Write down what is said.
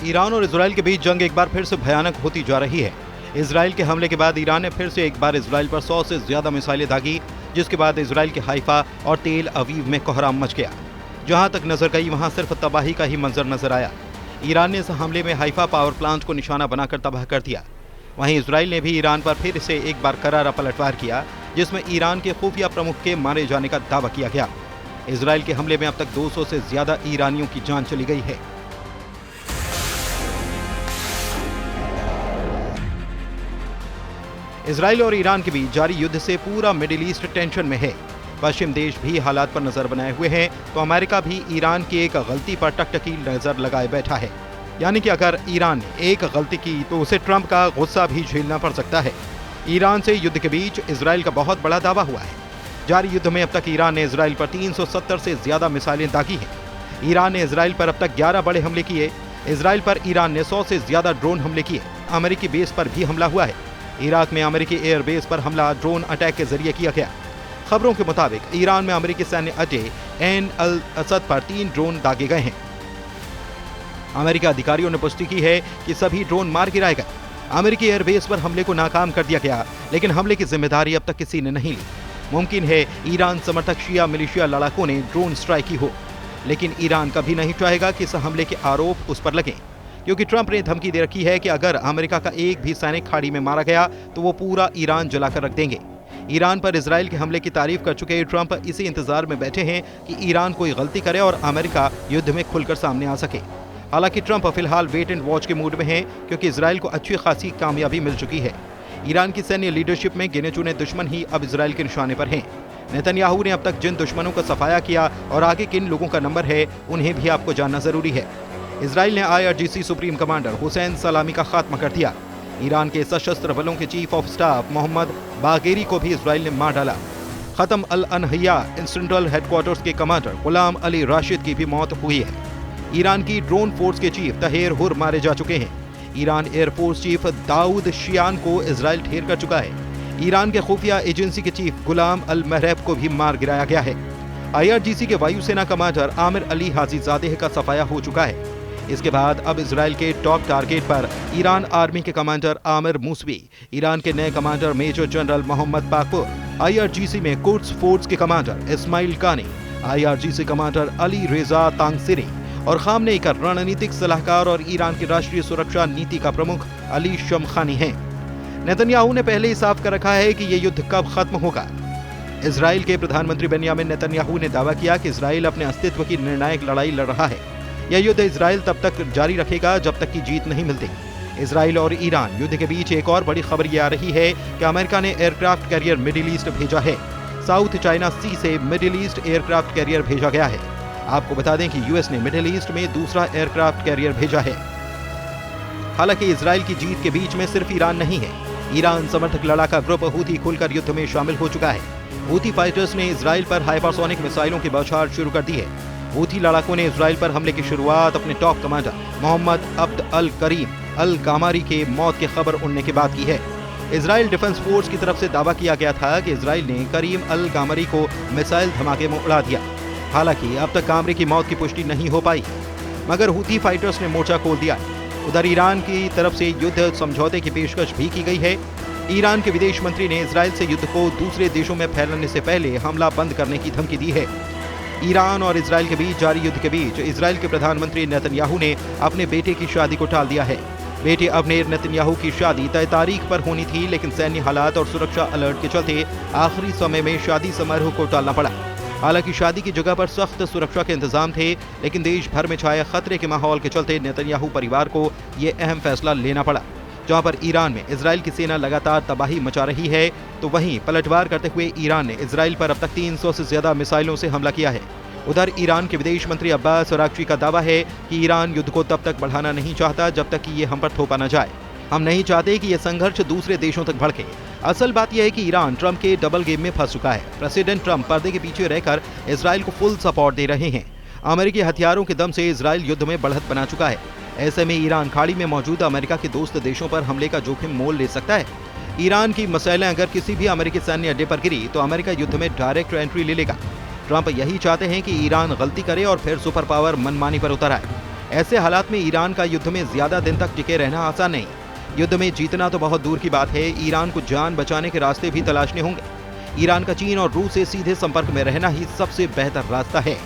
Iran और Israel के बीच जंग एक बार फिर से भयानक होती जा रही है। इजराइल के हमले के बाद ईरान ने फिर से एक बार इजराइल पर 100 से ज्यादा मिसाइलें दागी, जिसके बाद इजराइल के हाइफा और तेल अवीव में कोहराम मच गया। जहां तक नजर गई वहां सिर्फ तबाही का ही मंजर नजर आया। ईरान ने इस हमले में हाइफा पावर प्लांट को निशाना बनाकर तबाह कर दिया। वहीं इजराइल ने भी ईरान पर फिर से एक बार करारा पलटवार किया, जिसमें ईरान के खुफिया प्रमुख के मारे जाने का दावा किया गया। इजराइल के हमले में अब तक 200 से ज्यादा ईरानियों की जान चली गई है। इजराइल और ईरान के बीच जारी युद्ध से पूरा मिडिल ईस्ट टेंशन में है। पश्चिम देश भी हालात पर नजर बनाए हुए हैं, तो अमेरिका भी ईरान की एक गलती पर टकटकी नजर लगाए बैठा है। यानी कि अगर ईरान ने एक गलती की तो उसे ट्रंप का गुस्सा भी झेलना पड़ सकता है। ईरान से युद्ध के बीच इजराइल का बहुत बड़ा दावा हुआ है। जारी युद्ध में अब तक ईरान ने इजराइल पर 370 से ज्यादा मिसाइलें दागी हैं। ईरान ने इजराइल पर अब तक 11 बड़े हमले किए। इजराइल पर ईरान ने 100 से ज्यादा ड्रोन हमले किए। अमेरिकी बेस पर भी हमला हुआ है। इराक में अमेरिकी एयरबेस पर हमला ड्रोन अटैक के जरिए किया गया। खबरों के मुताबिक ईरान में अमेरिकी सैन्य अड्डे एन अल असद पर 3 ड्रोन दागे गए हैं। अमेरिकी अधिकारियों ने पुष्टि की है कि सभी ड्रोन मार गिराए गए। अमेरिकी एयरबेस पर हमले को नाकाम कर दिया गया, लेकिन हमले की जिम्मेदारी अब तक किसी ने नहीं ली। मुमकिन है ईरान समर्थक शिया मिलिशिया लड़ाकों ने ड्रोन स्ट्राइक की हो, लेकिन ईरान कभी नहीं चाहेगा कि इस हमले के आरोप उस पर लगें, क्योंकि ट्रंप ने धमकी दे रखी है कि अगर अमेरिका का एक भी सैनिक खाड़ी में मारा गया तो वो पूरा ईरान जलाकर रख देंगे। ईरान पर इजराइल के हमले की तारीफ कर चुके ट्रंप इसी इंतजार में बैठे हैं कि ईरान कोई गलती करे और अमेरिका युद्ध में खुलकर सामने आ सके। हालांकि ट्रंप फिलहाल वेट एंड वॉच के मूड में हैं, क्योंकि इजराइल को अच्छी खासी कामयाबी मिल चुकी है। ईरान की सैन्य लीडरशिप में गिने चुने दुश्मन ही अब इजराइल के निशाने पर हैं। नेतन्याहू ने अब तक जिन दुश्मनों का सफाया किया और आगे किन लोगों का नंबर है, उन्हें भी आपको जानना जरूरी है। इजराइल ने IRGC सुप्रीम कमांडर हुसैन सलामी का खात्मा कर दिया। ईरान के सशस्त्र बलों के chief of staff Mohammad Bagheri को भी इजराइल ने मार डाला। खत्म अल अनहिया इंस्ट्रमेंटल हेडक्वार्टर्स के कमांडर गुलाम अली राशिद की भी मौत हुई है। ईरान की ड्रोन फोर्स के चीफ तहेर हुर मारे जा चुके हैं। ईरान एयरफोर्स चीफ दाऊद शियान को इजराइल ढेर कर चुका है। ईरान के खुफिया एजेंसी के चीफ गुलाम अल महरब को भी मार गिराया गया है। IRGC के वायुसेना कमांडर आमिर अली हाजीजादेह का सफाया हो चुका है। इसके बाद अब इजराइल के टॉप टारगेट पर ईरान आर्मी के कमांडर आमिर मूसवी, ईरान के नए commander major general Mohammad Bagheri, IRGC में कुड्स फोर्स के commander Ismail Qaani, IRGC commander Ali रेजा तांगसिरी और खामनेई का रणनीतिक सलाहकार और ईरान की राष्ट्रीय सुरक्षा नीति का प्रमुख अली शमखानी हैं। नेतन्याहू ने पहले ही साफ कर रखा है कि ये युद्ध कब खत्म होगा। इजराइल के प्रधानमंत्री बेंयामिन नेतन्याहू ने दावा किया कि इजराइल अपने अस्तित्व की निर्णायक लड़ाई लड़ रहा है। यह युद्ध इजराइल तब तक जारी रखेगा जब तक की जीत नहीं मिलती। इजराइल और ईरान युद्ध के बीच एक और बड़ी खबर ये आ रही है कि अमेरिका ने एयरक्राफ्ट कैरियर मिडिल ईस्ट भेजा है। साउथ चाइना सी से मिडिल ईस्ट एयरक्राफ्ट कैरियर भेजा गया है। आपको बता दें कि यूएस ने मिडिल ईस्ट में दूसरा एयरक्राफ्ट कैरियर भेजा है। हालांकि इजराइल की जीत के बीच में सिर्फ ईरान नहीं है। ईरान समर्थक लड़ाका ग्रुप हूथी खुलकर युद्ध में शामिल हो चुका है। हूथी फाइटर्स ने इजराइल पर हाइपरसोनिक मिसाइलों की बौछार शुरू कर दी है। हूथी लड़ाकों ने इजराइल पर हमले की शुरुआत अपने टॉप कमांडर मोहम्मद अब्द अल करीम अल गामारी के मौत की खबर उड़ने के बाद की है। इजराइल डिफेंस फोर्स की तरफ से दावा किया गया था कि इजराइल ने करीम अल गामारी को मिसाइल धमाके में उड़ा दिया। हालांकि अब तक गामरी की मौत की पुष्टि नहीं हो पाई, मगर हूथी फाइटर्स ने मोर्चा खोल दिया। उधर ईरान की तरफ से युद्ध समझौते की पेशकश भी की गई है। ईरान के विदेश मंत्री ने इजराइल से युद्ध को दूसरे देशों में फैलने से पहले हमला बंद करने की धमकी दी है। ईरान और इजराइल के बीच जारी युद्ध के बीच इजराइल के प्रधानमंत्री नेतन्याहू ने अपने बेटे की शादी को टाल दिया है। बेटे अबनेर नेतन्याहू की शादी तय तारीख पर होनी थी, लेकिन सैन्य हालात और सुरक्षा अलर्ट के चलते आखिरी समय में शादी समारोह को टालना पड़ा। हालांकि शादी की जगह पर सख्त सुरक्षा के इंतजाम थे, लेकिन देश भर में छाए खतरे के माहौल के चलते नेतन्याहू परिवार को ये अहम फैसला लेना पड़ा। जहां पर ईरान में इजराइल की सेना लगातार तबाही मचा रही है, तो वहीं पलटवार करते हुए ईरान ने इजराइल पर अब तक 300 से ज्यादा मिसाइलों से हमला किया है। उधर ईरान के विदेश मंत्री अब्बास अराक्ची का दावा है कि ईरान युद्ध को तब तक बढ़ाना नहीं चाहता जब तक कि ये हम पर थोपा न जाए। हम नहीं चाहते कि यह संघर्ष दूसरे देशों तक भड़के। असल बात यह है कि ईरान ट्रंप के डबल गेम में फंस चुका है। प्रेसिडेंट ट्रंप पर्दे के पीछे रहकर इजराइल को फुल सपोर्ट दे रहे हैं। अमेरिकी हथियारों के दम से इजराइल युद्ध में बढ़त बना चुका है। ऐसे में ईरान खाड़ी में मौजूद अमेरिका के दोस्त देशों पर हमले का जोखिम मोल ले सकता है। ईरान की मिसाइलें अगर किसी भी अमेरिकी सैन्य अड्डे पर गिरी तो अमेरिका युद्ध में डायरेक्ट एंट्री ले लेगा। ट्रंप यही चाहते हैं कि ईरान गलती करे और फिर सुपर पावर मनमानी पर उतर आए। ऐसे हालात में ईरान का युद्ध में ज्यादा दिन तक टिके रहना आसान नहीं। युद्ध में जीतना तो बहुत दूर की बात है, ईरान को जान बचाने के रास्ते भी तलाशने होंगे। ईरान का चीन और रूस से सीधे संपर्क में रहना ही सबसे बेहतर रास्ता है।